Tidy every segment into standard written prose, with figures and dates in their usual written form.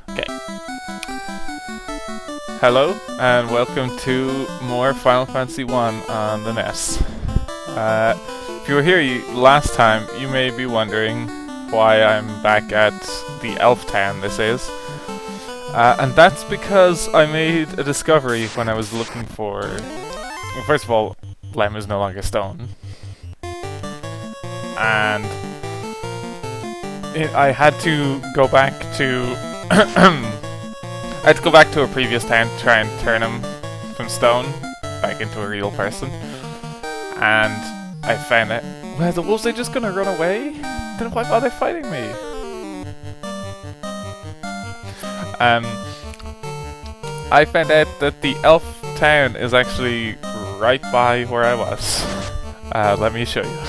Okay. Hello, and welcome to more Final Fantasy 1 on the NES. If you were here last time, you may be wondering why I'm back at the Elf Town this is. And that's because I made a discovery when I was looking for... Well, first of all, Lem is no longer stone. And I had to go back to... I had to go back to a previous town to try and turn him from stone back into a real person. And I found out... Well, the wolves, they just gonna run away? Then why bother fighting me? I found out that the elf town is actually right by where I was. Let me show you.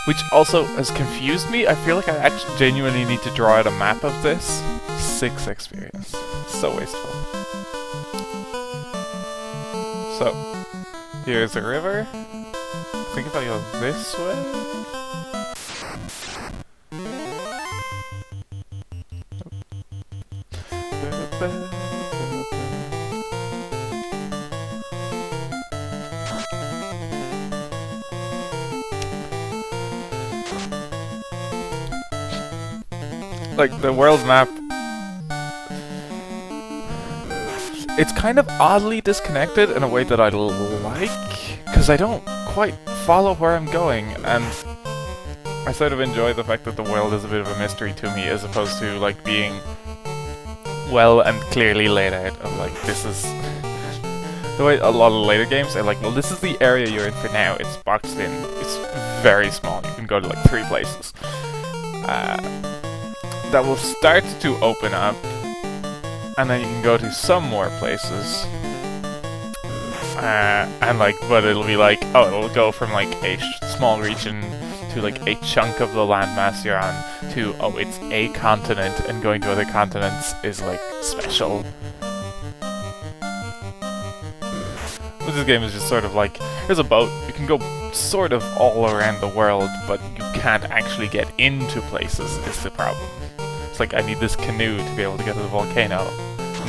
Which also has confused me. I feel like I actually genuinely need to draw out a map of this. 6 experience. So wasteful. So, here's a river. I think if I go this way... Like, the world map, it's kind of oddly disconnected in a way that I like, because I don't quite follow where I'm going, and I sort of enjoy the fact that the world is a bit of a mystery to me, as opposed to, like, being well and clearly laid out of, like, this is... The way a lot of later games are like, well, this is the area you're in for now, it's boxed in, it's very small, you can go to, like, 3 places. That will start to open up, and then you can go to some more places, and like, but it'll be like, oh, it'll go from like a small region to like a chunk of the landmass you're on to, oh, it's a continent, and going to other continents is like special. But this game is just sort of like, here's a boat, you can go sort of all around the world, but you can't actually get into places, is the problem. It's like, I need this canoe to be able to get to the volcano.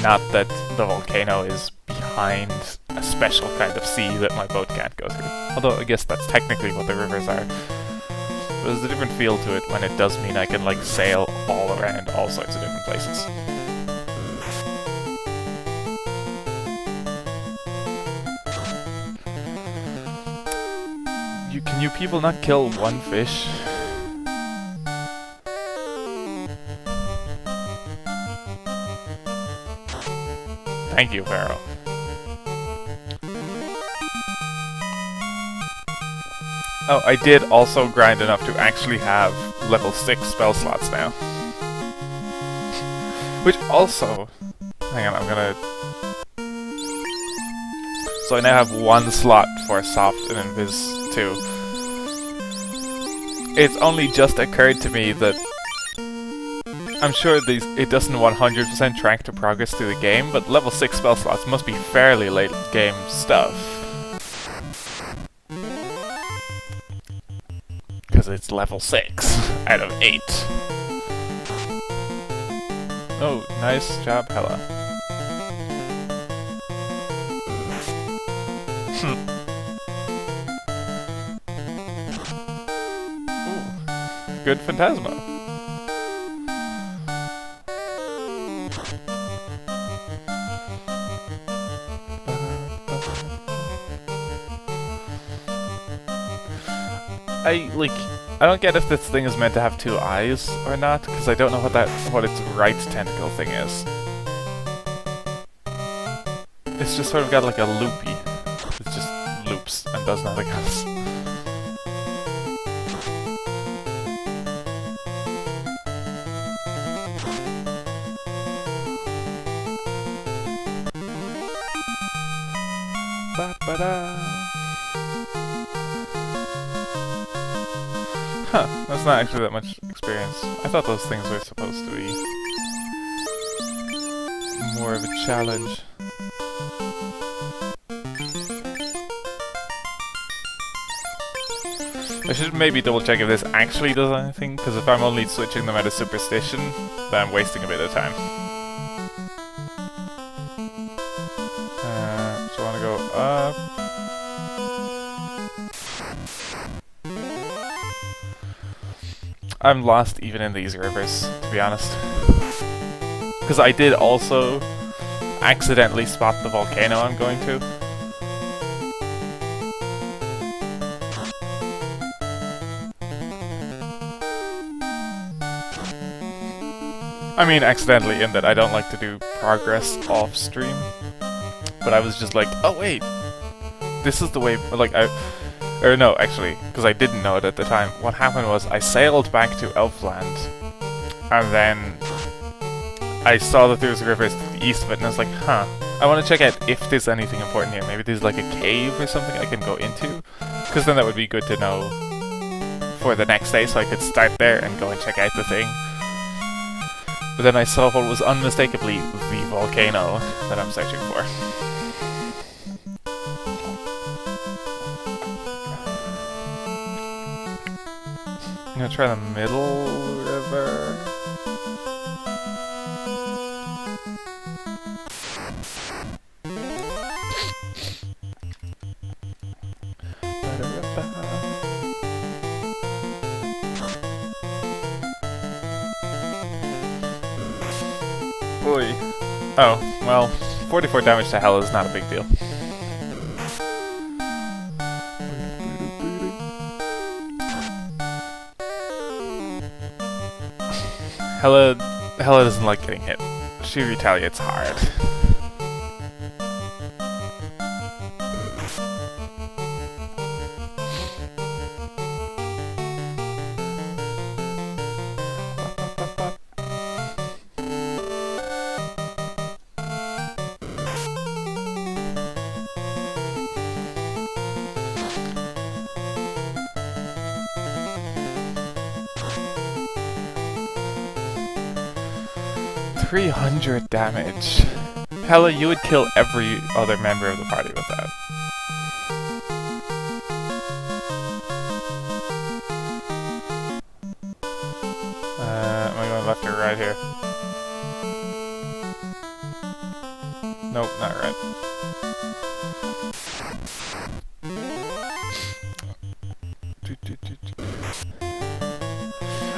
Not that the volcano is behind a special kind of sea that my boat can't go through. Although, I guess that's technically what the rivers are. But there's a different feel to it when it does mean I can, like, sail all around all sorts of different places. Can you people not kill one fish? Thank you, Pharaoh. Oh, I did also grind enough to actually have level 6 spell slots now. Which also... Hang on, I'm gonna... So I now have 1 slot for soft and invis 2. It's only just occurred to me that I'm sure it doesn't 100% track to progress through the game, but level 6 spell slots must be fairly late game stuff. Because it's level 6 out of 8. Oh, nice job, Hella. Ooh, good Phantasma. I don't get if this thing is meant to have 2 eyes or not, because I don't know what its right tentacle thing is. It's just sort of got like a loopy. It just loops and does nothing else. Ba-ba-da. Huh, that's not actually that much experience. I thought those things were supposed to be more of a challenge. I should maybe double check if this actually does anything, because if I'm only switching them out of superstition, then I'm wasting a bit of time. So I want to go up. I'm lost even in these rivers, to be honest. Because I did also accidentally spot the volcano I'm going to. I mean accidentally in that I don't like to do progress off stream. But I was just like, oh wait, this is the way, like or no, actually, because I didn't know it at the time. What happened was I sailed back to Elfland, and then I saw that there was a river to the east of it, and I was like, huh, I want to check out if there's anything important here. Maybe there's like a cave or something I can go into, because then that would be good to know for the next day, so I could start there and go and check out the thing. But then I saw what was unmistakably the volcano that I'm searching for. I'm gonna try the middle river. Oy. Oh, well, 44 damage to hell is not a big deal. Hella doesn't like getting hit. She retaliates hard. $300 damage. Hella, you would kill every other member of the party with that. Am I going left or right here? Nope, not right.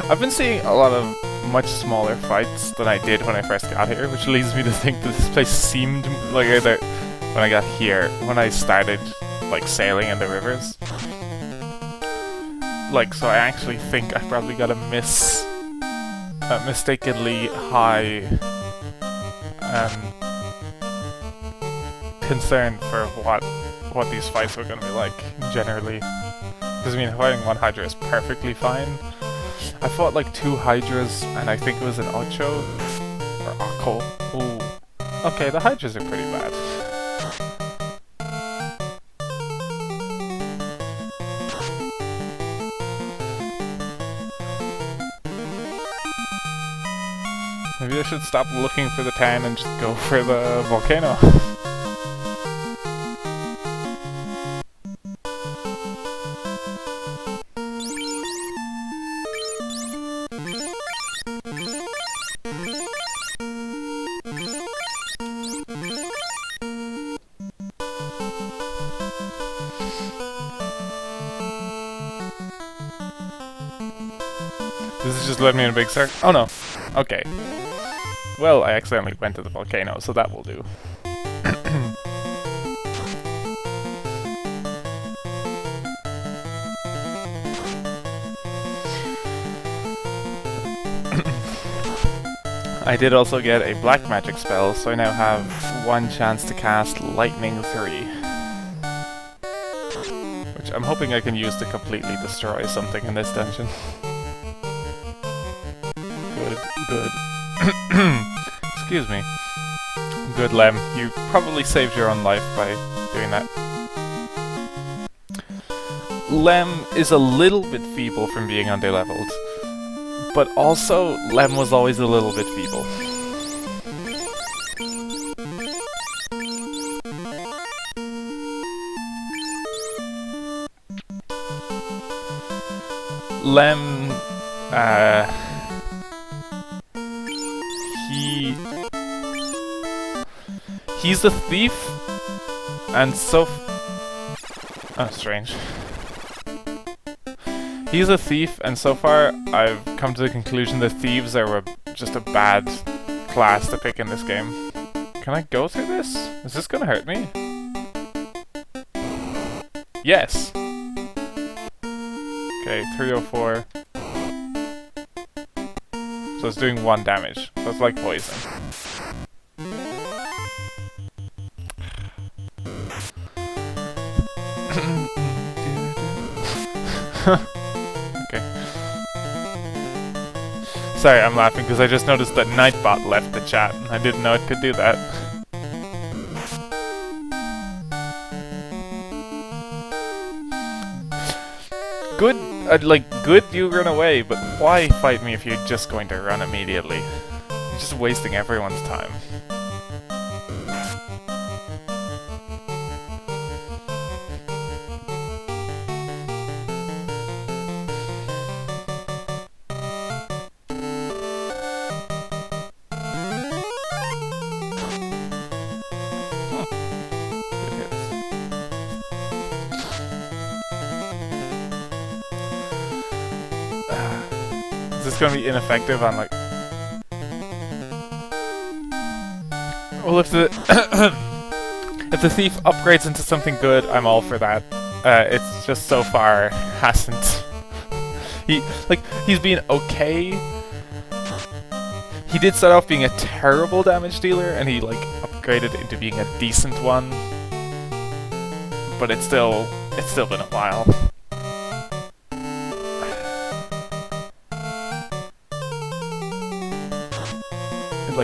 I've been seeing a lot of much smaller fights than I did when I first got here, which leads me to think that this place seemed like that when I got here, when I started like sailing in the rivers. Like, so I actually think I probably got a mistakenly high concern for what these fights were going to be like generally. Because I mean, fighting one Hydra is perfectly fine. I fought like 2 Hydras, and I think it was an Ocho or Akko. Ooh. Okay, the Hydras are pretty bad. Maybe I should stop looking for the town and just go for the volcano. This is just led me in a big circle. Oh no. Okay. Well, I accidentally went to the volcano, so that will do. I did also get a black magic spell, so I now have 1 chance to cast Lightning 3. Which I'm hoping I can use to completely destroy something in this dungeon. Good. Excuse me. Good, Lem. You probably saved your own life by doing that. Lem is a little bit feeble from being underleveled, but also Lem was always a little bit feeble. Lem, he's a thief, and oh, strange. He's a thief, and so far I've come to the conclusion that thieves are just a bad class to pick in this game. Can I go through this? Is this gonna hurt me? Yes! Okay, 304. So it's doing 1 damage. So it's like poison. Okay. Sorry, I'm laughing because I just noticed that Nightbot left the chat and I didn't know it could do that. Good, good you run away, but why fight me if you're just going to run immediately? You're just wasting everyone's time. Is this gonna be ineffective on like... Well, if the if the thief upgrades into something good, I'm all for that. It's just so far hasn't. He's been okay. He did start off being a terrible damage dealer, and he upgraded into being a decent one. But it's still been a while.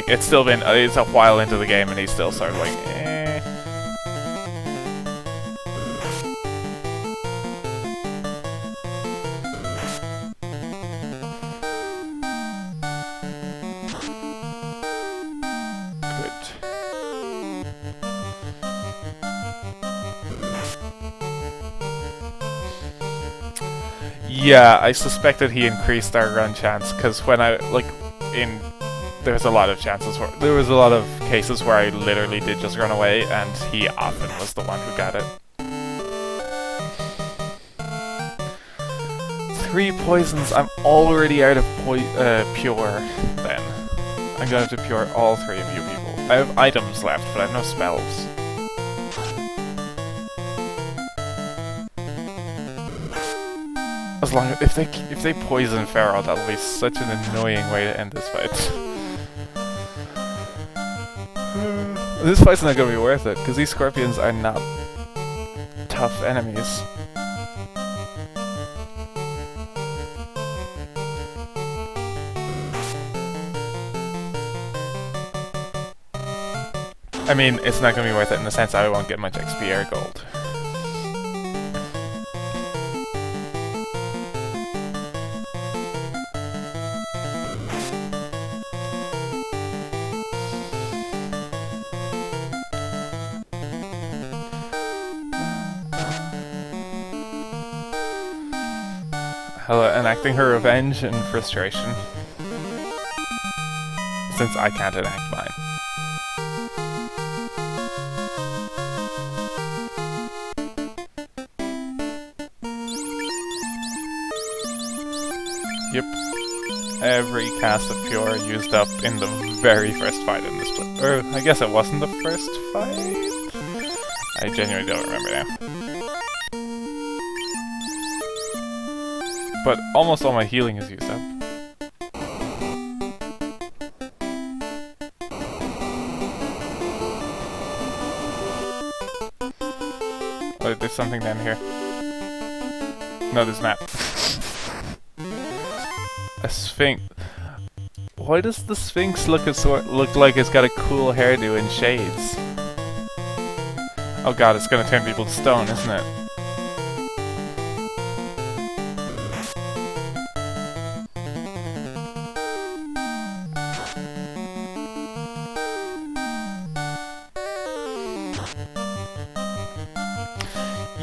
It's still been, it's a while into the game and he's still sort of eh. Good. Yeah, I suspected he increased our run chance, because when there was a lot of cases where I literally did just run away, and he often was the one who got it. 3 poisons. I'm already out of pure. Then I'm gonna have to pure all 3 of you people. I have items left, but I have no spells. As long as if they poison Pharaoh, that'll be such an annoying way to end this fight. This fight's not gonna be worth it, because these scorpions are not tough enemies. I mean, it's not gonna be worth it in the sense I won't get much XP or gold. Hela enacting her revenge and frustration. Since I can't enact mine. Yep. Every cast of Pure used up in the very first fight in this split. Or, I guess it wasn't the first fight? I genuinely don't remember now. But almost all my healing is used up. Oh, there's something down here. No, there's not. A Sphinx. Why does the Sphinx look like it's got a cool hairdo and shades? Oh god, it's gonna turn people to stone, isn't it?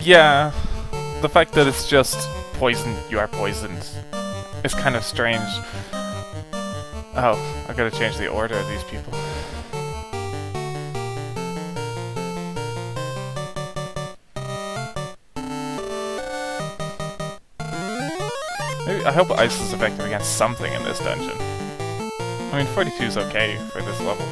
Yeah, the fact that it's just poisoned, you are poisoned. It's kind of strange. Oh, I gotta change the order of these people. Maybe, I hope ice is effective against something in this dungeon. I mean, 42 is okay for this level.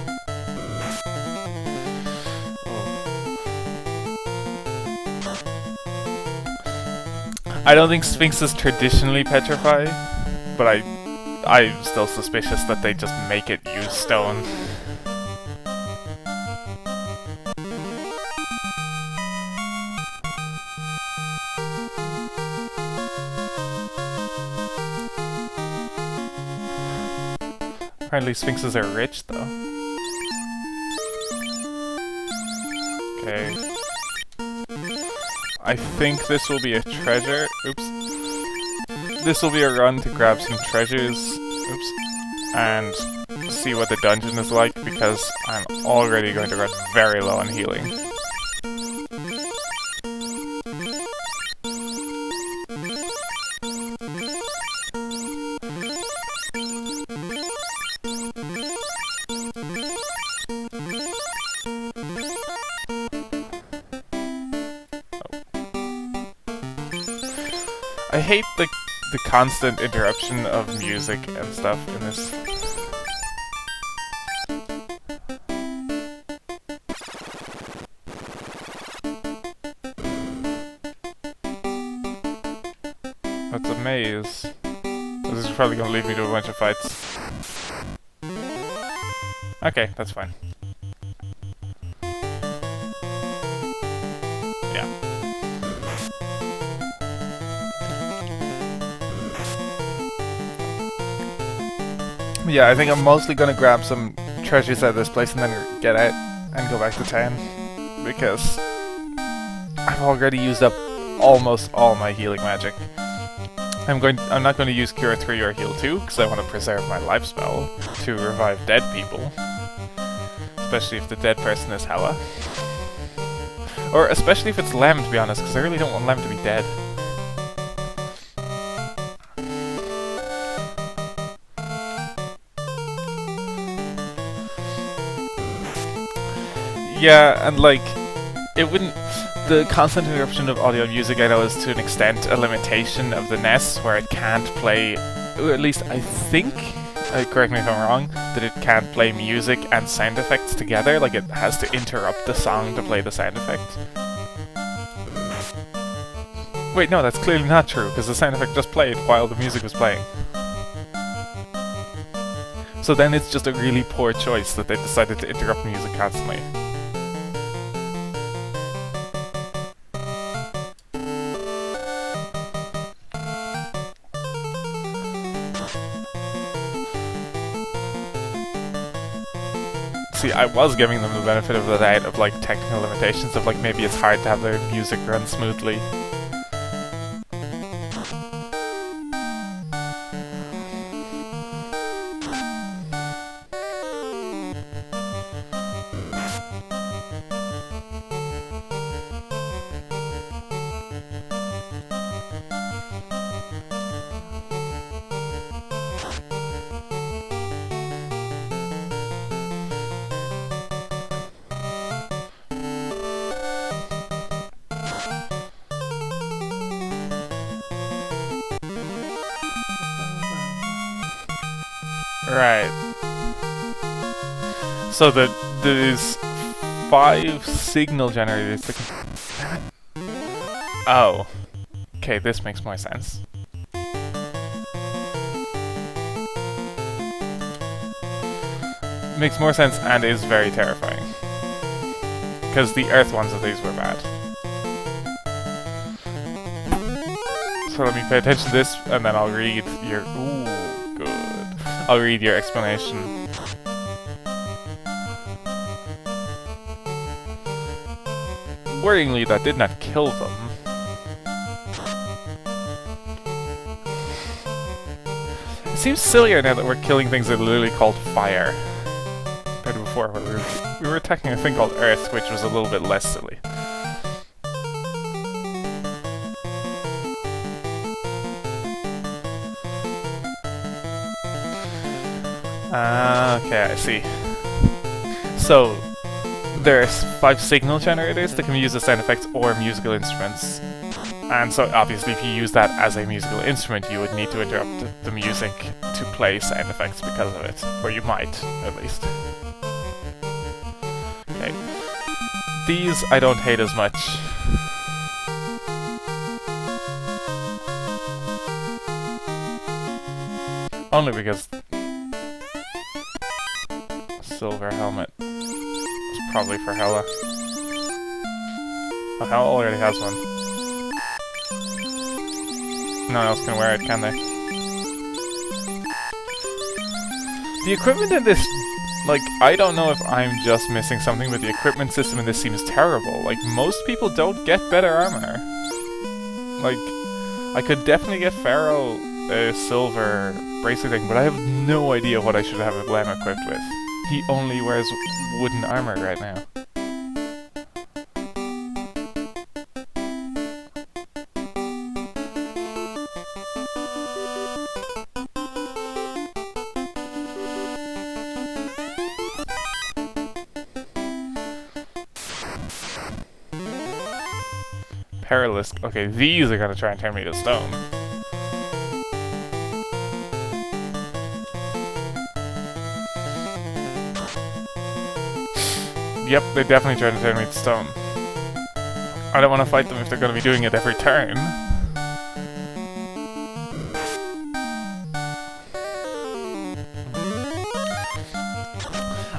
I don't think sphinxes traditionally petrify, but I'm still suspicious that they just make it use stone. Apparently sphinxes are rich, though. Okay. I think this will be a treasure. Oops. This will be a run to grab some treasures. Oops. And see what the dungeon is like, because I'm already going to run very low on healing. I hate the constant interruption of music and stuff in this. That's a maze. This is probably gonna lead me to a bunch of fights. Okay, that's fine. Yeah. Yeah, I think I'm mostly gonna grab some treasures out of this place and then get out and go back to town, because I've already used up almost all my healing magic. I'm not going to use Cure 3 or Heal 2, because I want to preserve my life spell to revive dead people. Especially if the dead person is Hella. Or especially if it's Lem, to be honest, because I really don't want Lem to be dead. Yeah, and like, it wouldn't... The constant interruption of audio and music, I know, is to an extent a limitation of the NES, where it can't play, or at least I think, correct me if I'm wrong, that it can't play music and sound effects together, like it has to interrupt the song to play the sound effect. Wait, no, that's clearly not true, because the sound effect just played while the music was playing. So then it's just a really poor choice that they decided to interrupt music constantly. See, I was giving them the benefit of the doubt of, like, technical limitations of, like, maybe it's hard to have their music run smoothly. Right. So there's 5 signal generators that can... Oh. Okay, this makes more sense. Makes more sense and is very terrifying. Because the earth ones of these were bad. So let me pay attention to this, and then I'll read your... Ooh, good. I'll read your explanation. Worryingly, that did not kill them. It seems sillier now that we're killing things that are literally called fire. Compared to before, where we were attacking a thing called earth, which was a little bit less silly. Okay, I see. So, there's 5 signal generators that can be used as sound effects or musical instruments. And so, obviously, if you use that as a musical instrument, you would need to interrupt the music to play sound effects because of it. Or you might, at least. Okay. These I don't hate as much. Only because silver helmet is probably for Hella. Oh, Hella already has one. No one else can wear it, can they? The equipment in this, like, I don't know if I'm just missing something, but the equipment system in this seems terrible. Like, most people don't get better armor. Like, I could definitely get Pharaoh a silver bracelet thing, but I have no idea what I should have Lem equipped with. He only wears wooden armor right now. Perilous. Okay, these are gonna try and turn me to stone. Yep, they definitely try to turn me to stone. I don't want to fight them if they're going to be doing it every turn.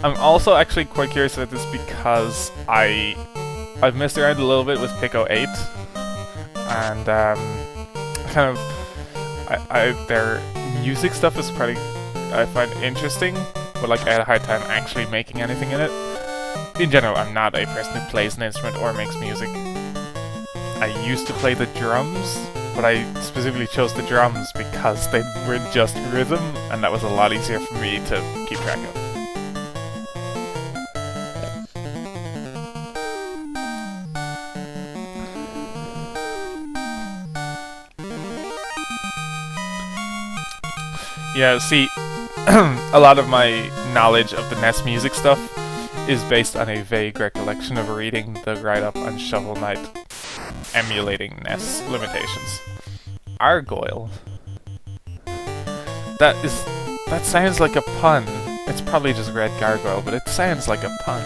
I'm also actually quite curious about this because I've messed around a little bit with Pico 8, and kind of their music stuff is pretty I find interesting, but like I had a hard time actually making anything in it. In general, I'm not a person who plays an instrument or makes music. I used to play the drums, but I specifically chose the drums because they were just rhythm, and that was a lot easier for me to keep track of. Yeah, see, a lot of my knowledge of the NES music stuff is based on a vague recollection of reading the write-up on Shovel Knight emulating NES limitations. Argoyle. That sounds like a pun. It's probably just red gargoyle, but it sounds like a pun.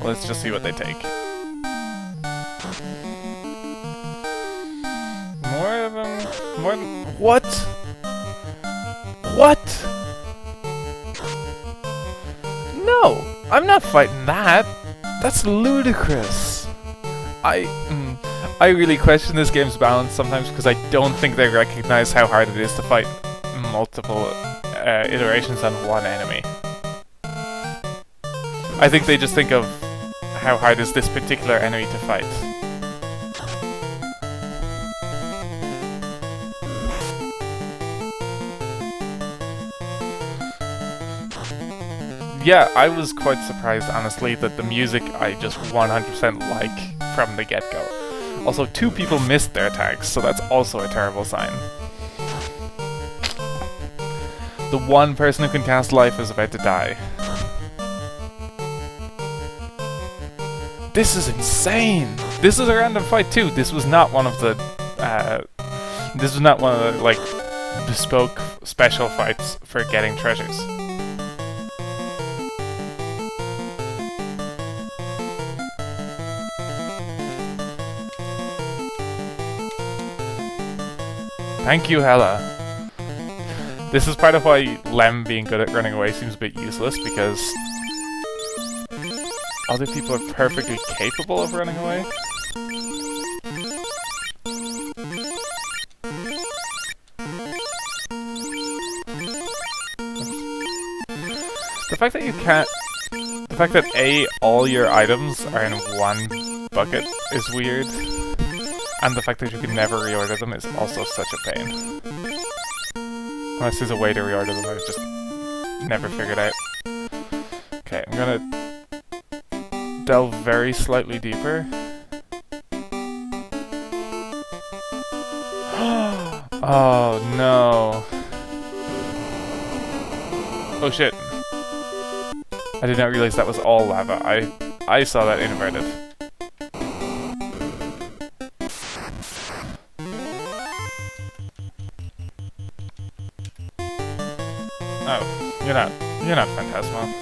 Let's just see what they take. More of them? More than... What? What? No! I'm not fighting that! That's ludicrous! I really question this game's balance sometimes because I don't think they recognize how hard it is to fight multiple iterations on one enemy. I think they just think of how hard is this particular enemy to fight. Yeah, I was quite surprised, honestly, that the music I just 100% like from the get-go. Also, 2 people missed their attacks, so that's also a terrible sign. The one person who can cast life is about to die. This is insane! This is a random fight too. This was not one of the like bespoke special fights for getting treasures. Thank you, Hella. This is part of why Lem being good at running away seems a bit useless, because other people are perfectly capable of running away. The fact that you can't... The fact that all your items are in one bucket is weird. And the fact that you can never reorder them is also such a pain. Unless there's a way to reorder them, I've just never figured out. Okay, I'm gonna delve very slightly deeper. Oh no. Oh shit. I did not realize that was all lava. I saw that inverted. Oh, you're not Phantasma.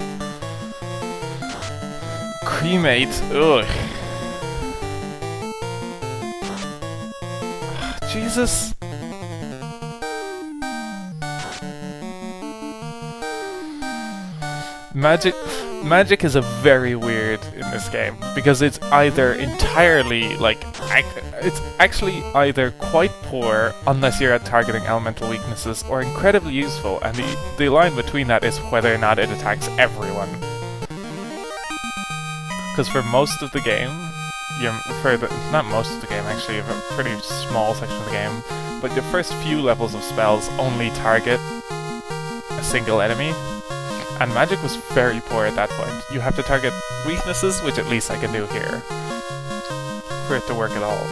Cremate, ugh. Jesus. Magic is a very weird in this game because it's either entirely like it's actually either quite poor unless you're at targeting elemental weaknesses or incredibly useful, and the line between that is whether or not it attacks everyone. Because for most of the game, not most of the game actually, a pretty small section of the game, but the first few levels of spells only target a single enemy. And magic was very poor at that point. You have to target weaknesses, which at least I can do here, for it to work at all.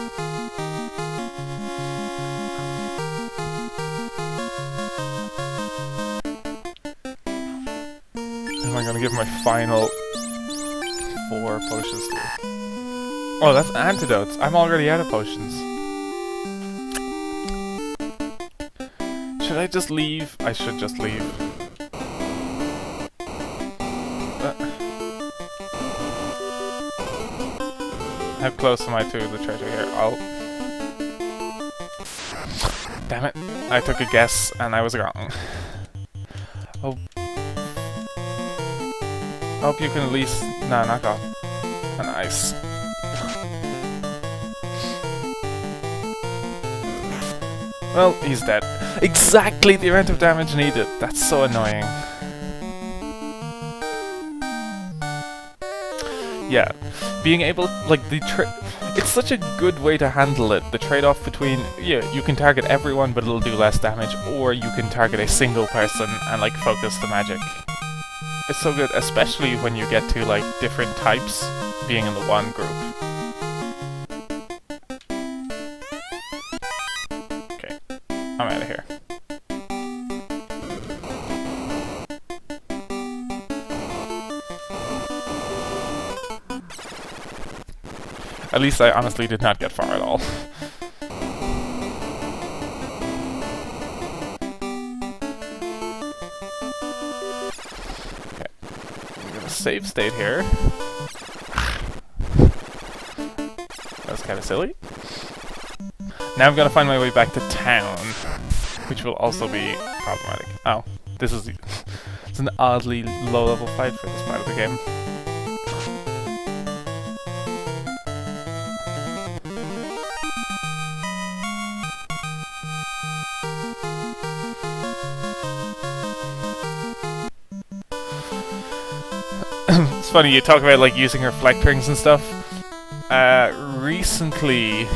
Am I gonna give my final 4 potions to? Oh, that's antidotes. I'm already out of potions. Should I just leave? I should just leave. How close am I to the treasure here? Oh. Damn it. I took a guess and I was wrong. Oh. Hope you can at least... No, not go. Nice. Well, he's dead. Exactly the amount of damage needed. That's so annoying. Yeah. Being able, like, it's such a good way to handle it. The trade-off between, yeah, you can target everyone but it'll do less damage, or you can target a single person and, like, focus the magic. It's so good, especially when you get to, like, different types being in the one group. Okay, I'm out of here. At least I honestly did not get far at all. Okay. I'm gonna save state here. That's kind of silly. Now I'm gonna find my way back to town, which will also be problematic. Oh, this is it's an oddly low-level fight for this part of the game. It's funny, you talk about like using reflect rings and stuff. Recently,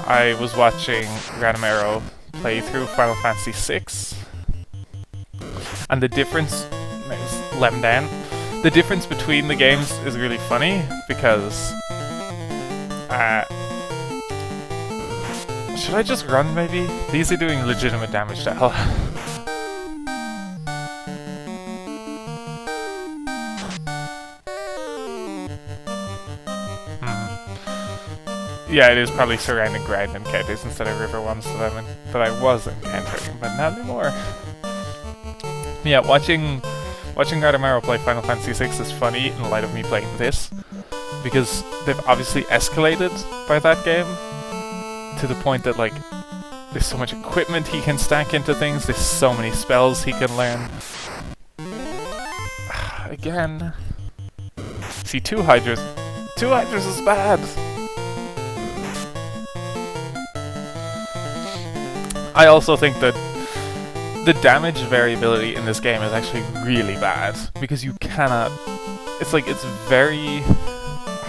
I was watching Ranamero play through Final Fantasy VI, and the difference, let him down. The difference between the games is really funny because, should I just run maybe? These are doing legitimate damage to hell. Yeah, it is probably surrounding ground encounters instead of river ones that I was encountering, but not anymore. Yeah, watching Ranamero play Final Fantasy VI is funny in light of me playing this, because they've obviously escalated by that game to the point that like there's so much equipment he can stack into things, there's so many spells he can learn. Again. See, 2 Hydras. 2 Hydras is bad! I also think that the damage variability in this game is actually really bad, because you cannot... It's like, it's very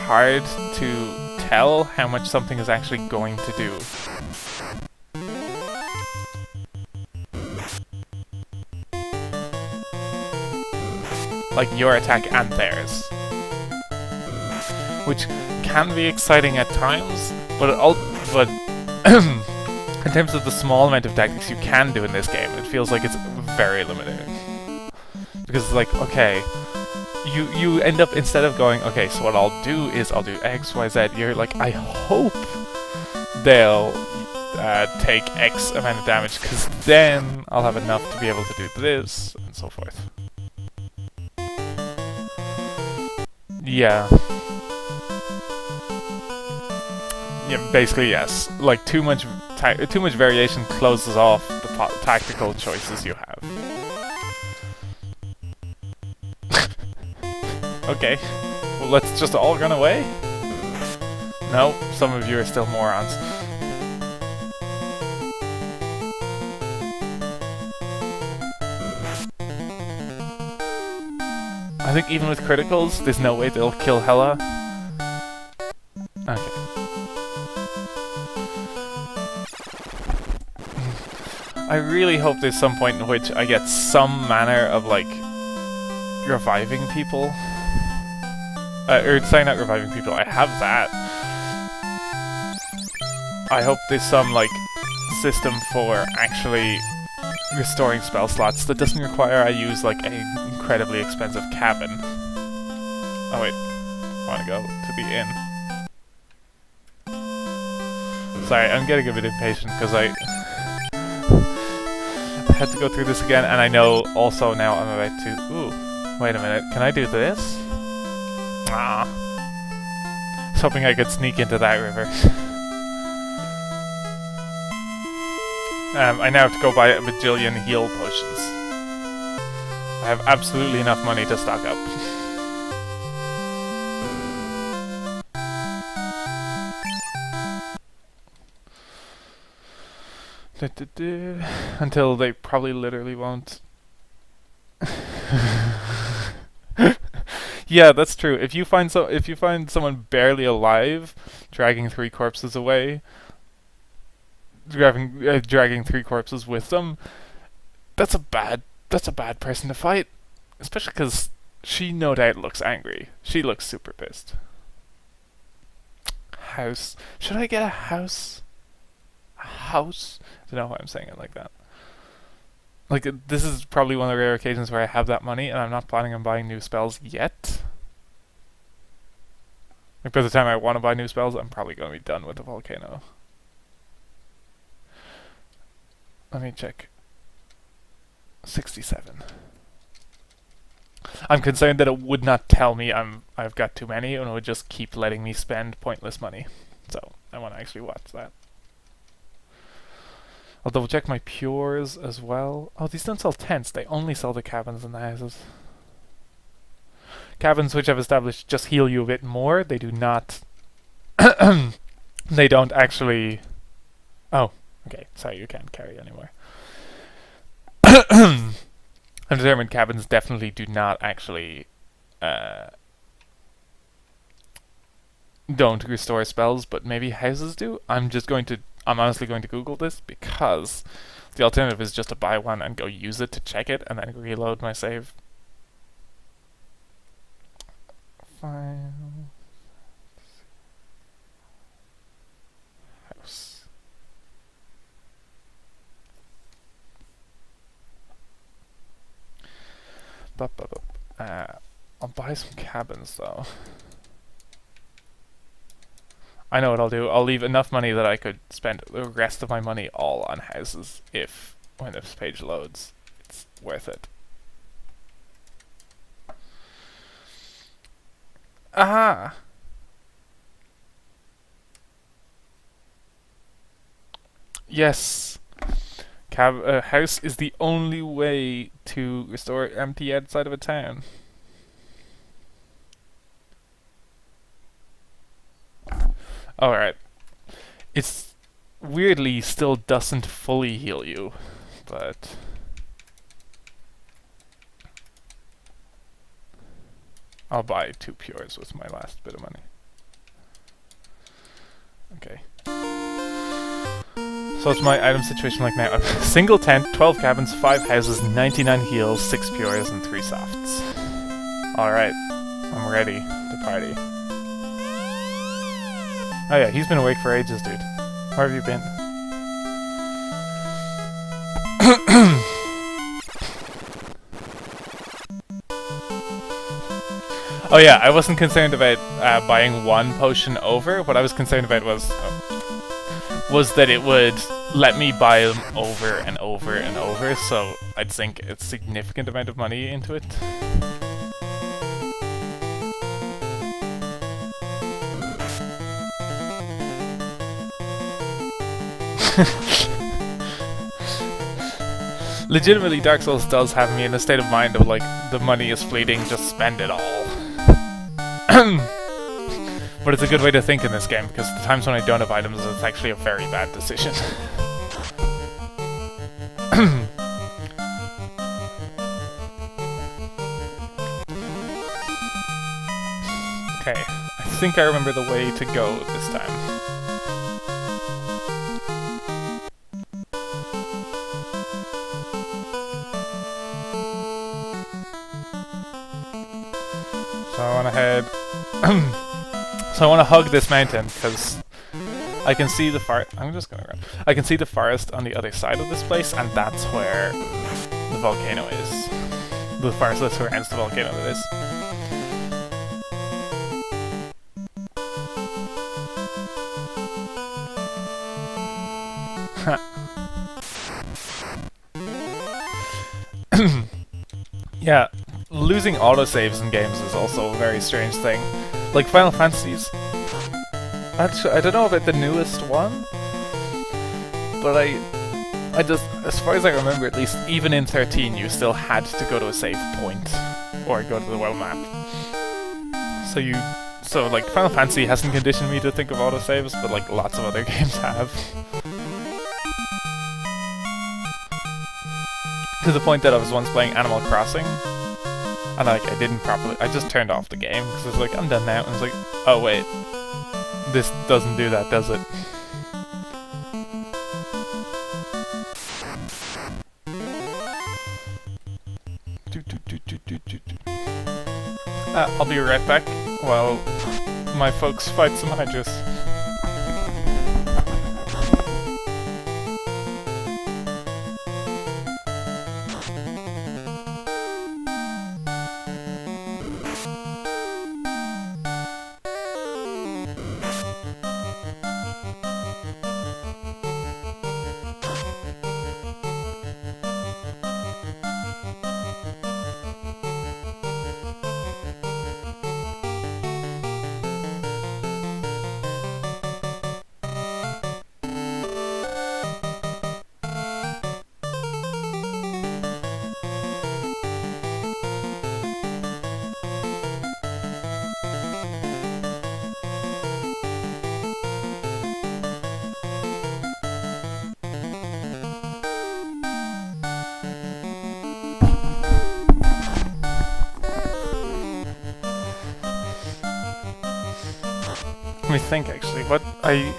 hard to tell how much something is actually going to do. Like your attack and theirs. Which can be exciting at times, but in terms of the small amount of tactics you can do in this game, it feels like it's very limited. Because it's like, okay, you end up, instead of going, okay, so what I'll do is I'll do X, Y, Z, you're like, I hope they'll take X amount of damage, because then I'll have enough to be able to do this, and so forth. Yeah. Yeah, basically yes. Like, too much variation closes off the tactical choices you have. Okay, well, let's just all run away? No, some of you are still morons. I think even with criticals, there's no way they'll kill Hela. Okay. I really hope there's some point in which I get some manner of, like, reviving people. Or, sorry, not reviving people, I have that. I hope there's some, like, system for actually restoring spell slots that doesn't require I use, like, an incredibly expensive cabin. Oh wait, I want to go to the inn. Sorry, I'm getting a bit impatient because I had to go through this again, and I know also now I'm about to... Ooh, wait a minute, can I do this? Ah. I was hoping I could sneak into that river. I now have to go buy a bajillion heal potions. I have absolutely enough money to stock up. Until they probably literally won't. Yeah, that's true. If you find someone barely alive, dragging 3 corpses away, dragging 3 corpses with them, that's a bad person to fight. Especially because she no doubt looks angry. She looks super pissed. House. Should I get a house? A house? I don't know why I'm saying it like that. Like, this is probably one of the rare occasions where I have that money and I'm not planning on buying new spells yet. Like, by the time I want to buy new spells, I'm probably going to be done with the Volcano. Let me check. 67. I'm concerned that it would not tell me I've got too many, and it would just keep letting me spend pointless money. So, I want to actually watch that. I'll double check my pures as well. Oh, these don't sell tents, they only sell the cabins and the houses. Cabins, which I've established, just heal you a bit more. They do not... they don't actually... Oh, okay, sorry, you can't carry anymore. I'm determined cabins definitely do not actually... don't restore spells, but maybe houses do? I'm honestly going to Google this, because the alternative is just to buy one and go use it to check it, and then reload my save. File. House. I'll buy some cabins, though. I know what I'll do. I'll leave enough money that I could spend the rest of my money all on houses if, when this page loads, it's worth it. Aha! Yes! House is the only way to restore empty outside of a town. Alright. It's weirdly still doesn't fully heal you, but... I'll buy 2 pures with my last bit of money. Okay. So it's my item situation like now. A single tent, 12 cabins, 5 houses, 99 heals, 6 pures, and 3 softs. Alright. I'm ready to party. Oh yeah, he's been awake for ages, dude. Where have you been? Oh yeah, I wasn't concerned about buying one potion over. What I was concerned about was that it would let me buy them over and over and over, so I'd sink a significant amount of money into it. Legitimately, Dark Souls does have me in a state of mind of like, the money is fleeting, just spend it all. But it's a good way to think in this game, because the times when I don't have items, it's actually a very bad decision. Okay, I think I remember the way to go this time. So I want to head... so I want to hug this mountain, because I can see the forest... I'm just gonna run. I can see the forest on the other side of this place, and that's where the volcano is. The forest that surrounds the volcano, that is. Yeah, losing autosaves in games is also a very strange thing. Like Final Fantasies. Actually, I don't know about the newest one, but I just, as far as I remember at least, even in 13 you still had to go to a save point, or go to the world map. So like Final Fantasy hasn't conditioned me to think of autosaves, but like lots of other games have. To the point that I was once playing Animal Crossing, and like I didn't properly, I just turned off the game, because I was like, I'm done now, and I was like, oh wait, this doesn't do that, does it? I'll be right back while my folks fight some hydras. Let me think, actually. What I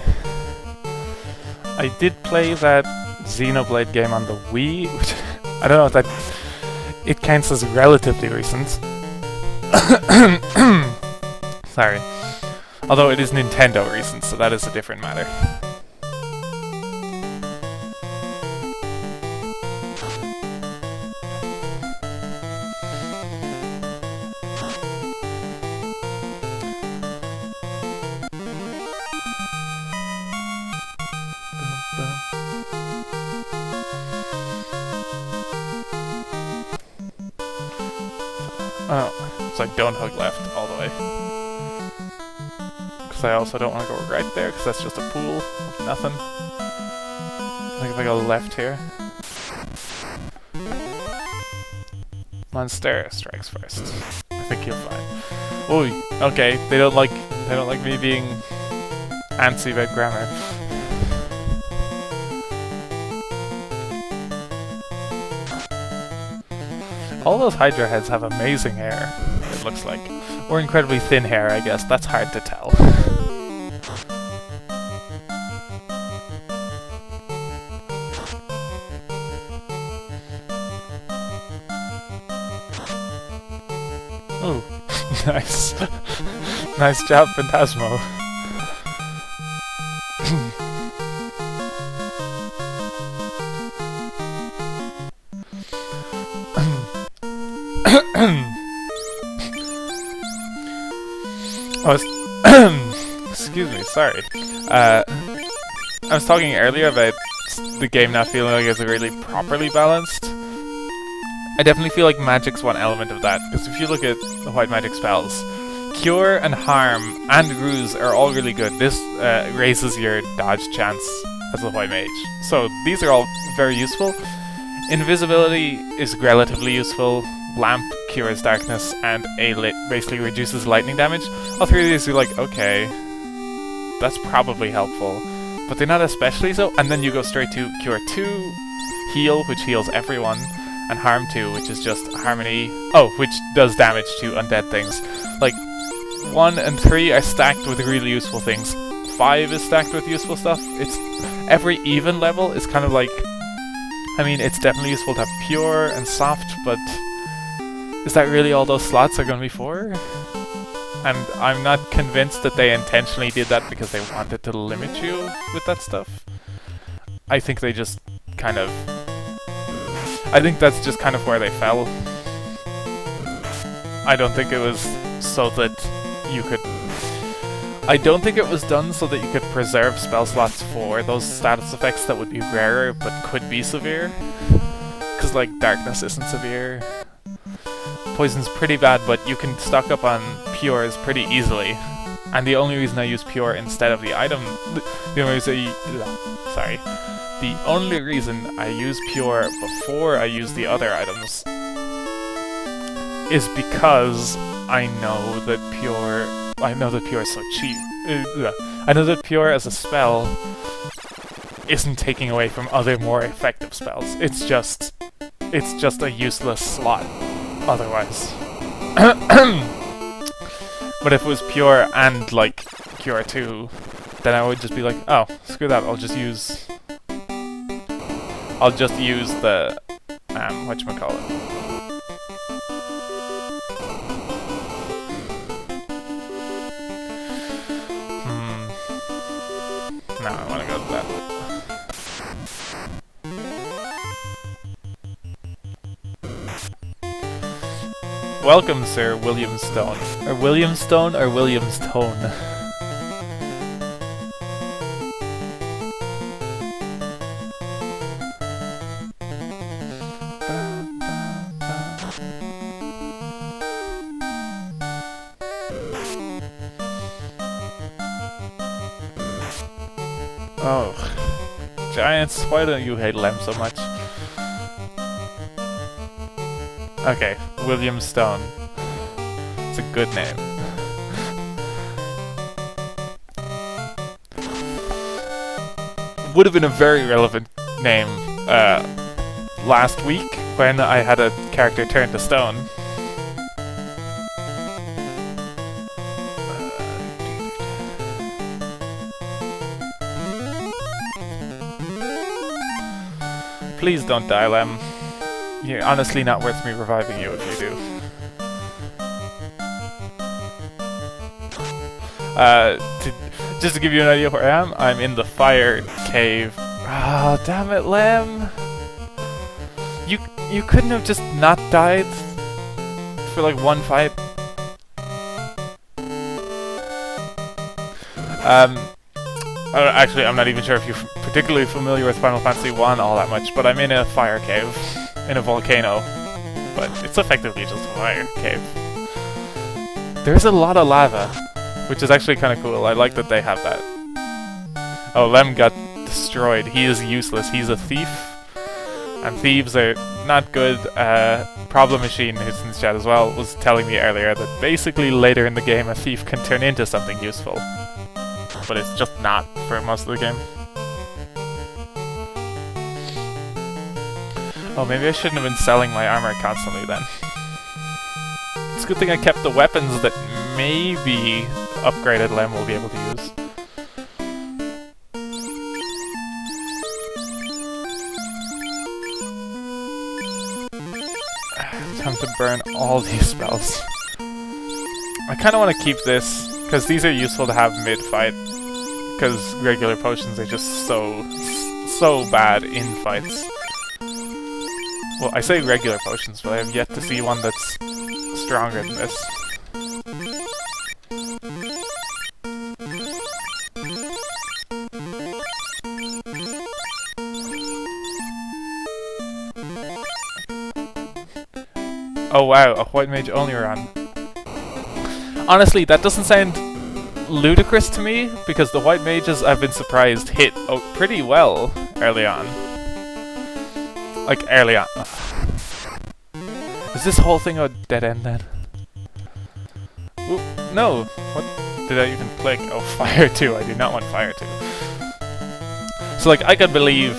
did play that Xenoblade game on the Wii, which I don't know if that it counts as relatively recent. Sorry. Although it is Nintendo recent, so that is a different matter. Oh, so I don't hug left all the way. Because I also don't want to go right there, because that's just a pool of nothing. I think if I go left here... Monster strikes first. I think you'll find. Oh, okay. They don't like me being antsy about grammar. All those Hydra heads have amazing hair, it looks like. Or incredibly thin hair, I guess. That's hard to tell. Ooh, nice. Nice job, Phantasmo. I was excuse me, sorry. I was talking earlier about the game not feeling like it's really properly balanced. I definitely feel like magic's one element of that, because if you look at the white magic spells, Cure and Harm and Ruse are all really good. This raises your dodge chance as a white mage. So these are all very useful. Invisibility is relatively useful. Lamp cures darkness, and A-Lit basically reduces lightning damage. All three of these are like, okay, that's probably helpful, but they're not especially so. And then you go straight to Cure 2, Heal, which heals everyone, and Harm 2, which is just Harmony. Oh, which does damage to undead things. Like, 1 and 3 are stacked with really useful things. 5 is stacked with useful stuff. It's every even level is kind of like, I mean, it's definitely useful to have Pure and Soft, but is that really all those slots are going to be for? And I'm not convinced that they intentionally did that because they wanted to limit you with that stuff. I think they just kind of... I think that's just kind of where they fell. I don't think it was so that you could... I don't think it was done so that you could preserve spell slots for those status effects that would be rarer but could be severe. Because, like, Darkness isn't severe. Poison's pretty bad, but you can stock up on Pures pretty easily. And the only reason I use Pure instead of the item... The only reason I use Pure before I use the other items is because I know that Pure is so cheap. I know that Pure as a spell isn't taking away from other more effective spells. It's just a useless slot otherwise. But if it was Pure and like Cure 2, then I would just be like, oh, screw that, I'll just use the whatchamacallit. No, I want to go to that. Welcome, Sir William Stone. Or William Stone or William Stone? Oh, Giants, why don't you hate Lem so much? Okay, William Stone. It's a good name. Would have been a very relevant name last week when I had a character turn to stone. Please don't die, Lem. You're honestly not worth me reviving you if you do. Just to give you an idea where I am, I'm in the fire cave. Oh, damn it, Lem! You couldn't have just not died for like one fight? Actually, I'm not even sure if you're particularly familiar with Final Fantasy 1 all that much, but I'm in a fire cave, in a volcano, but it's effectively just a fire cave. There's a lot of lava, which is actually kind of cool. I like that they have that. Oh, Lem got destroyed. He is useless. He's a thief, and thieves are not good. Problem Machine, who's in the chat as well, was telling me earlier that basically later in the game a thief can turn into something useful. But it's just not for most of the game. Oh, maybe I shouldn't have been selling my armor constantly then. It's a good thing I kept the weapons that maybe upgraded Lem will be able to use. Time to burn all these spells. I kind of want to keep this, because these are useful to have mid-fight. Because regular potions are just so bad in fights. Well, I say regular potions, but I have yet to see one that's stronger than this. Oh wow, a white mage only run. Honestly, that doesn't sound ludicrous to me, because the white mages, I've been surprised, hit pretty well early on. Like, early on. Is this whole thing a dead end then? Ooh, no! What did I even click? Oh, fire 2. I do not want fire 2. So, like, I could believe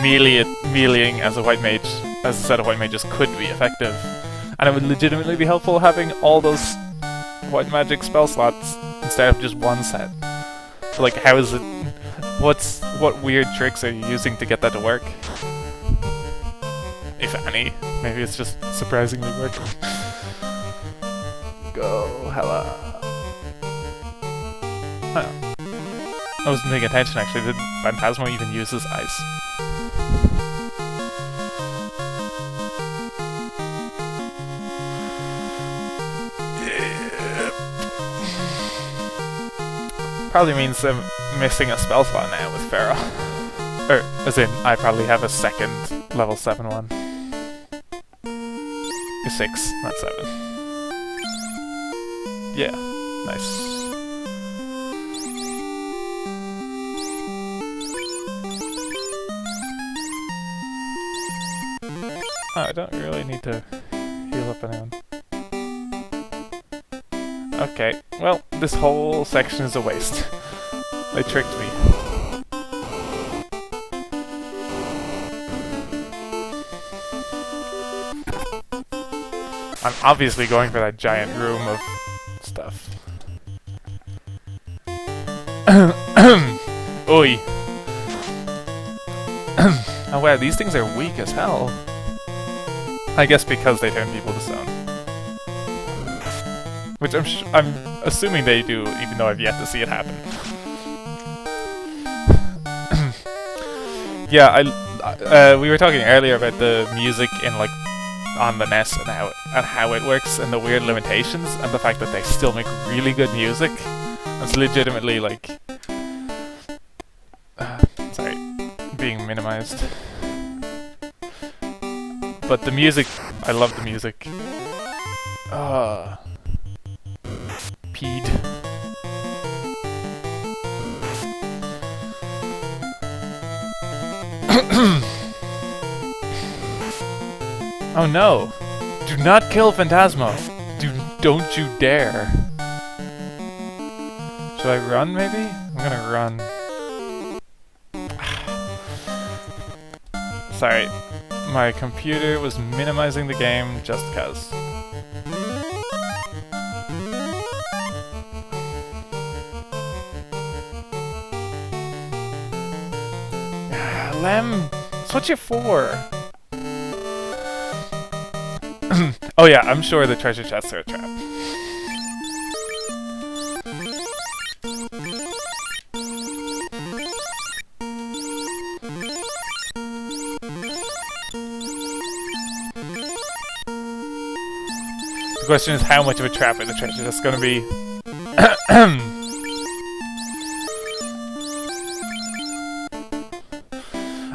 meleeing as a white mage, as a set of white mages could be effective. And it would legitimately be helpful having all those white magic spell slots instead of just one set. So, like, how is it... What weird tricks are you using to get that to work? If any. Maybe it's just surprisingly working. Go, hella. Huh. I wasn't paying attention actually. Did Phantasmo even use his ice? Probably means I'm missing a spell slot now with Pharaoh. Or, as in, I probably have a second level 7 one. 6, not 7. Yeah, nice. Oh, I don't really need to heal up anyone. Okay, well, this whole section is a waste. They tricked me. I'm obviously going for that giant room of stuff. Oi! Oh wow, these things are weak as hell. I guess because they turn people to stone. Which I'm assuming they do, even though I've yet to see it happen. Yeah, we were talking earlier about the music in like on the NES and how it works and the weird limitations and the fact that they still make really good music. It's legitimately like sorry, being minimized. But the music, I love the music. Peed. Oh no! Do not kill Phantasmo! Don't you dare! Should I run maybe? I'm gonna run. Sorry, my computer was minimizing the game just cause. Lem, that's what you're for. Oh yeah, I'm sure the treasure chests are a trap. The question is, how much of a trap are the treasure chests gonna be?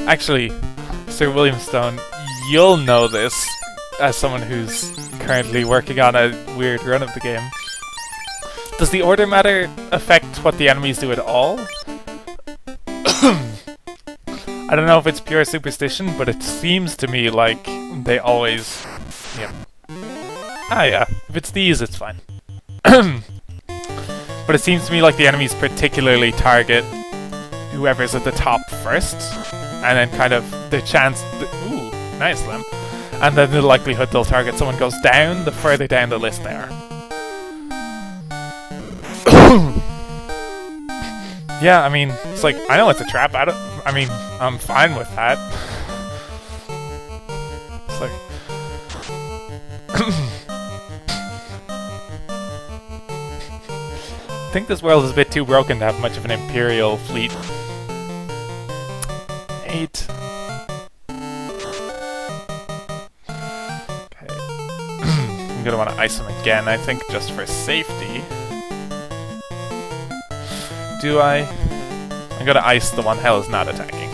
Actually, Sir William Stone, you'll know this as someone who's currently working on a weird run of the game. Does the order matter affect what the enemies do at all? I don't know if it's pure superstition, but it seems to me like they always... Yep. Ah yeah, if it's these, it's fine. But it seems to me like the enemies particularly target whoever's at the top first, and then kind of the chance... Ooh, nice, Lem. And then the likelihood they'll target someone goes down the further down the list they are. Yeah, I mean, it's like, I know it's a trap, I mean, I'm fine with that. It's like... I think this world is a bit too broken to have much of an Imperial fleet. 8. Okay. I'm gonna want to ice him again, I think, just for safety. Do I? I'm gonna ice the one hell is not attacking.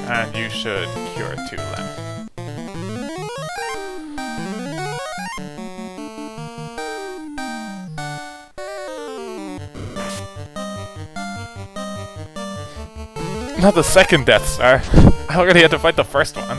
And you should cure 2 Lem. Not the second Death Star. I already had to fight the first one.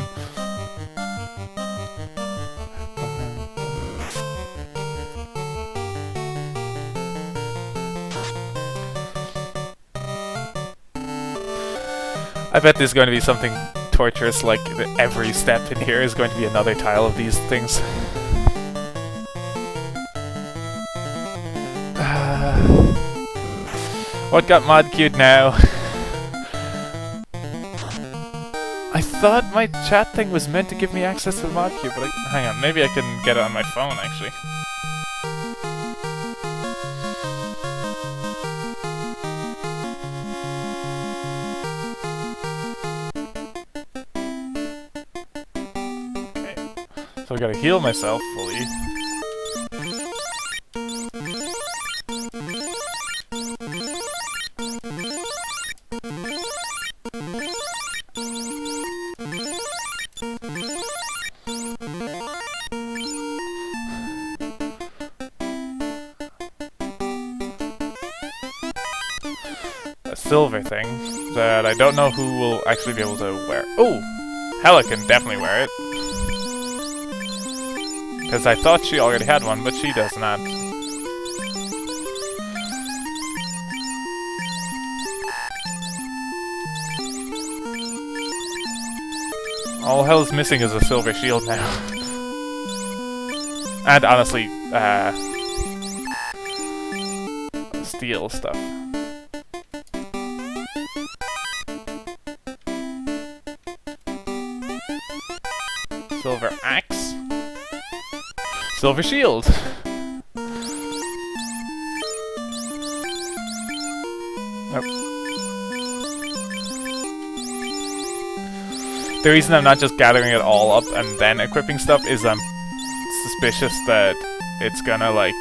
I bet there's going to be something torturous, like every step in here is going to be another tile of these things. What got mod queued now? I thought my chat thing was meant to give me access to the mod queue, but hang on, maybe I can get it on my phone actually. Okay, so I gotta heal myself fully. Silver thing that I don't know who will actually be able to wear. Oh! Hella can definitely wear it. Because I thought she already had one, but she does not. All Hell's missing is a silver shield now. And honestly, steel stuff. Silver axe. Silver shield. Nope. The reason I'm not just gathering it all up and then equipping stuff is I'm suspicious that it's gonna like...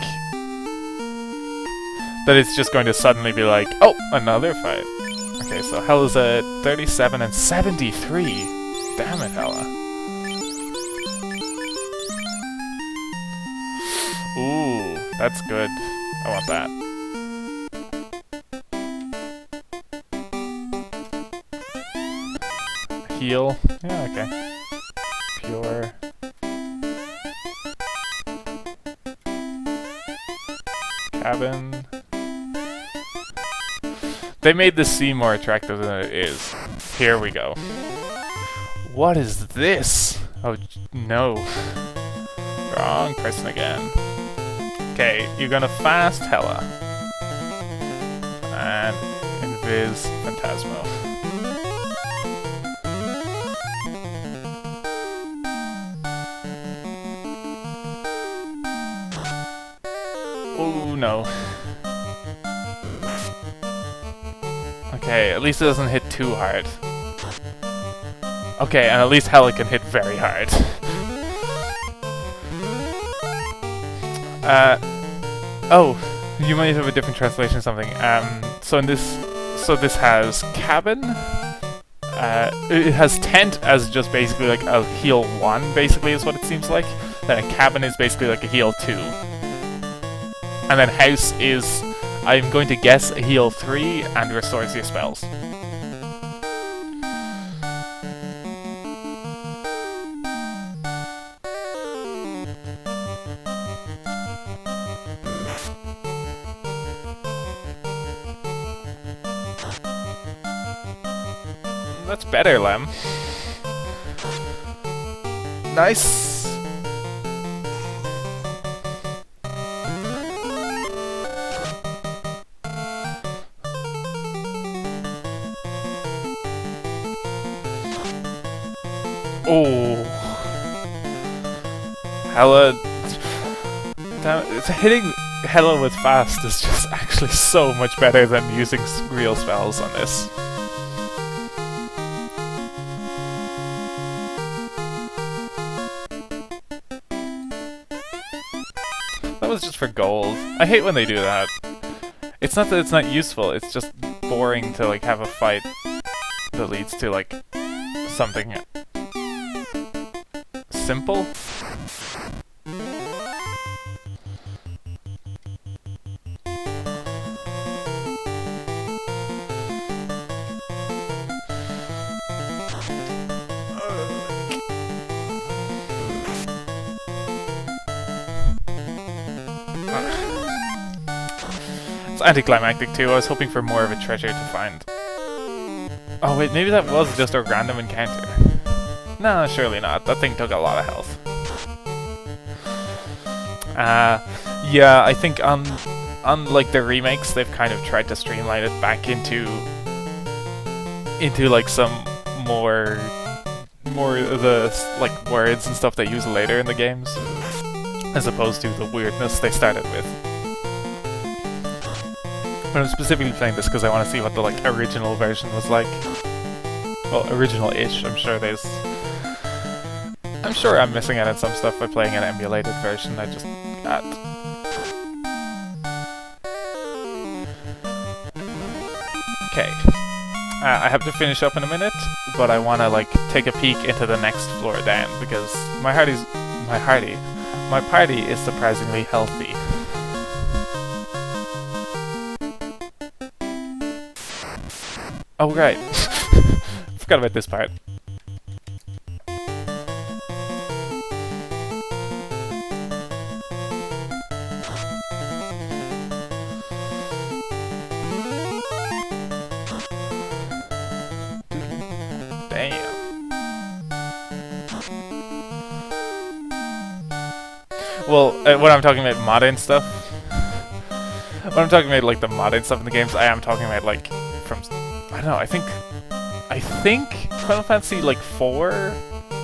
that it's just going to suddenly be like, oh, another fight. Okay, so Hell is at 37 and 73. Damn it, Hella. Ooh, that's good. I want that. Heal. Yeah, okay. Pure. Cabin. They made the sea more attractive than it is. Here we go. What is this? Oh, no. Wrong person again. Okay, you're gonna fast Hella. And invis Phantasmo. Oh no. Okay, at least it doesn't hit too hard. Okay, and at least Hella can hit very hard. Oh, you might have a different translation or something. So in this, this has cabin. It has tent as just basically like a heal 1, basically is what it seems like. Then a cabin is basically like a heal 2. And then house is, I'm going to guess, a heal 3 and restores your spells. That's better, Lem. Nice. Oh. Hella. Damn it. Hitting Hella with fast is just actually so much better than using real spells on this. That was just for gold. I hate when they do that. It's not that it's not useful, it's just boring to like have a fight that leads to like something simple. It's anticlimactic too. I was hoping for more of a treasure to find. Oh wait, maybe that was just a random encounter. No, surely not. That thing took a lot of health. Yeah, I think on like the remakes, they've kind of tried to streamline it back into like some more of the like words and stuff they use later in the games, as opposed to the weirdness they started with. But I'm specifically playing this because I want to see what the like original version was like. Well, original-ish. I'm sure I'm missing out on some stuff by playing an emulated version I just got. Okay. I have to finish up in a minute, but I want to like take a peek into the next floor down because my party is surprisingly healthy. Oh right, forgot about this part. Well, when I'm talking about modern stuff, when I'm talking about like the modern stuff in the games, I am talking about like from, I don't know, I think Final Fantasy like 4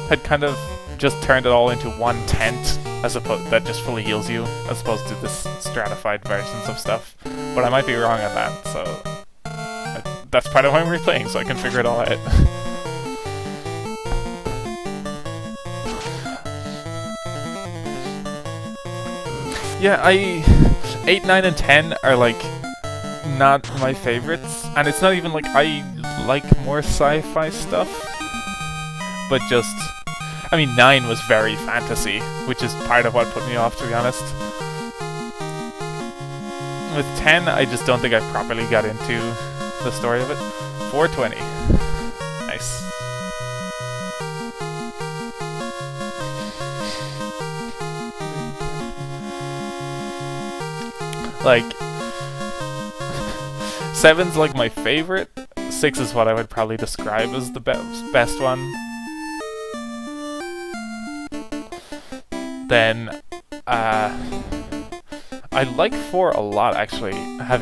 had kind of just turned it all into one tent, as opposed that just fully heals you, as opposed to this stratified versions of stuff. But I might be wrong on that, so that's part of why I'm replaying, so I can figure it all out. Yeah, 8, 9, and 10 are like not my favorites, and it's not even like I like more sci-fi stuff, but just, I mean 9 was very fantasy, which is part of what put me off, to be honest. With 10, I just don't think I properly got into the story of it. 420. Nice. Like, 7's like my favorite. 6 is what I would probably describe as the best one. Then, I like 4 a lot, actually. I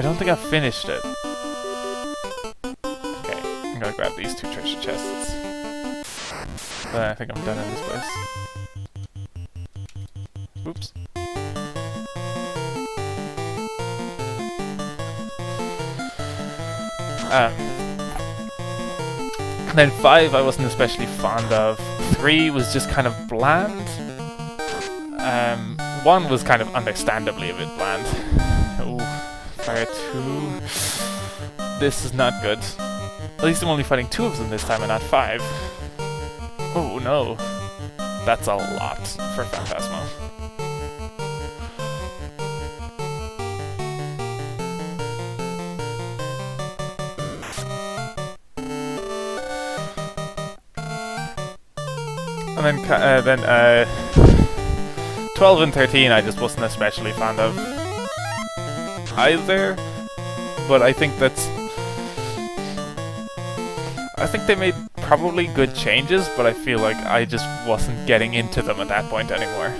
don't think I've finished it. Okay, I'm gonna grab these 2 treasure chests. Then I think I'm done in this place. Oops. Then 5 I wasn't especially fond of. 3 was just kind of bland. 1 was kind of understandably a bit bland. Ooh, Fire 2. This is not good. At least I'm only fighting 2 of them this time and not 5. Oh no. That's a lot for Phantasmo. And then 12 and 13 I just wasn't especially fond of either, but I think they made probably good changes, but I feel like I just wasn't getting into them at that point anymore.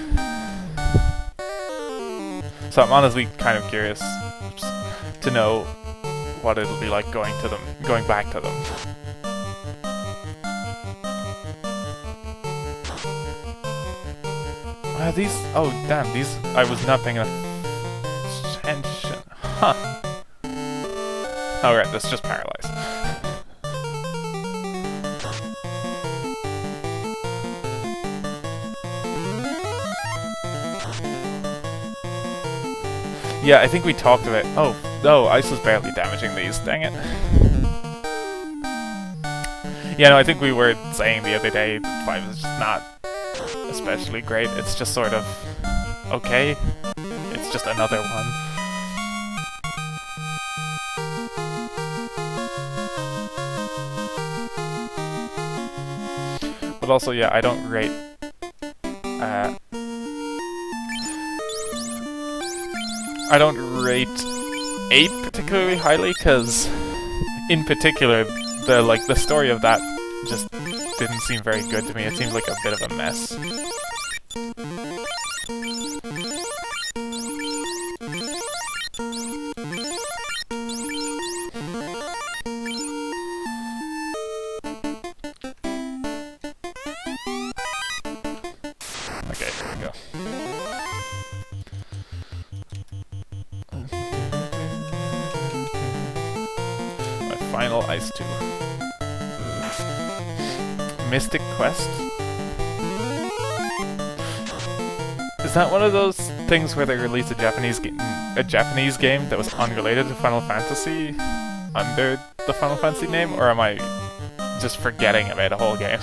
So I'm honestly kind of curious to know what it'll be like going back to them. These, oh damn, these, I was not paying enough attention. Huh. Alright, that's just paralyzed. Yeah, I think we talked about, oh, no, Ice was barely damaging these, dang it. Yeah, no, I think we were saying the other day that 5 is just not especially great. It's just sort of okay. It's just another one. But also, yeah, I don't rate I don't rate 8 particularly highly, because in particular, the story of that just didn't seem very good to me. It seemed like a bit of a mess. Okay, here we go. My final Ice 2. Mystic Quest? Is that one of those things where they released a Japanese game that was unrelated to Final Fantasy under the Final Fantasy name, or am I just forgetting about a whole game?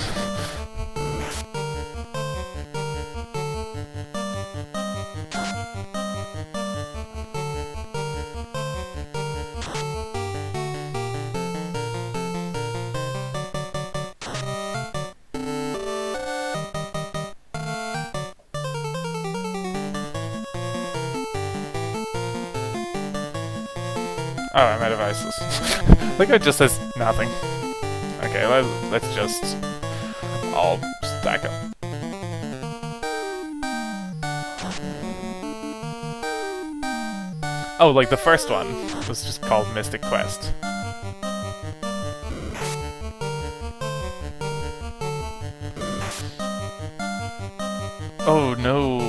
Oh, I'm out of ices. I think it just says nothing. Okay, let's just all stack them. Oh, like the first one was just called Mystic Quest. Oh no.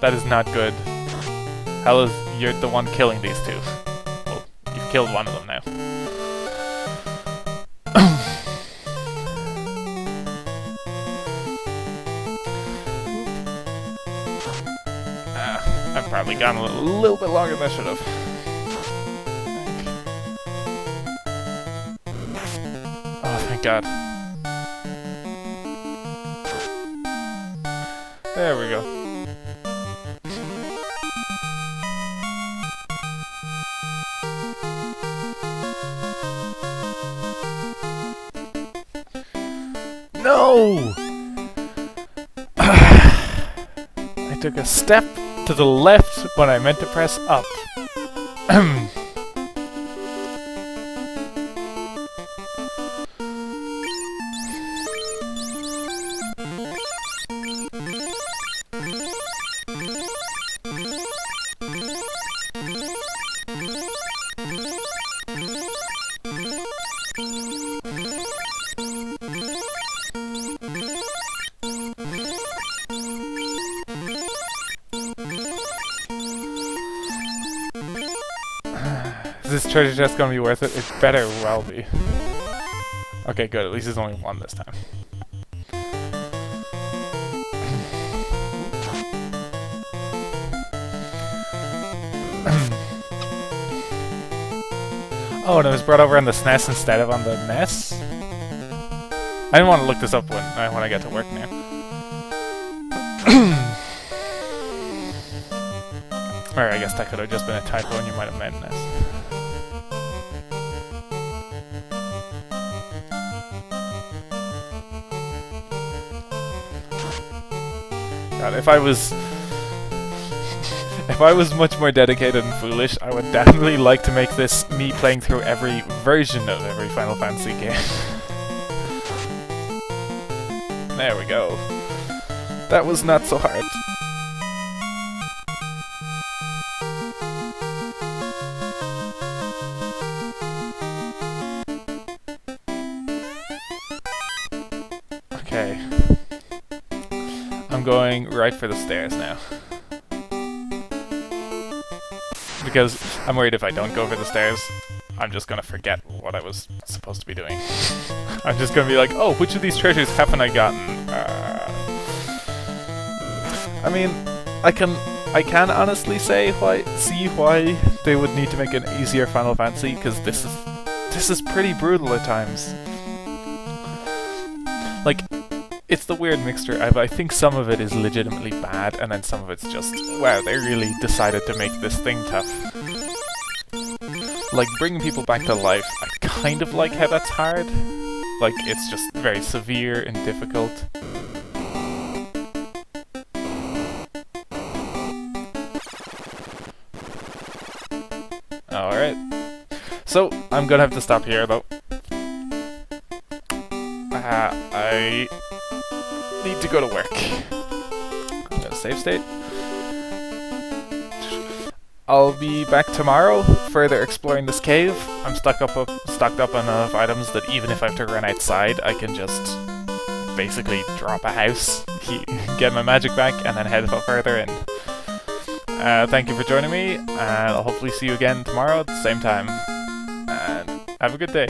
That is not good. Hell is you're the one killing these two. Well, you've killed one of them now. I've probably gone a little bit longer than I should have. Oh, thank God. There we go. No! I took a step to the left when I meant to press up. Is this treasure chest gonna be worth it? It better well be. Okay, good. At least there's only one this time. Oh, and it was brought over on the SNES instead of on the NES? I didn't want to look this up when I get to work now. Or I guess that could have just been a typo and you might have meant NES. God, if I was much more dedicated and foolish, I would definitely like to make this me playing through every version of every Final Fantasy game. There we go. That was not so hard. Okay. I'm going right for the stairs now. Because I'm worried if I don't go for the stairs, I'm just gonna forget what I was supposed to be doing. I'm just gonna be like, oh, which of these treasures haven't I gotten? I mean, I can honestly see why they would need to make an easier Final Fantasy, because this is pretty brutal at times. Like, it's the weird mixture. I think some of it is legitimately bad, and then some of it's just, wow, they really decided to make this thing tough. Like, bringing people back to life, I kind of like how that's hard. Like, it's just very severe and difficult. So, I'm gonna have to stop here, though. I need to go to work. I'm gonna save state. I'll be back tomorrow, further exploring this cave. I'm stocked up on enough items that even if I have to run outside, I can just basically drop a house, get my magic back, and then head further in. Thank you for joining me, and I'll hopefully see you again tomorrow at the same time. And have a good day.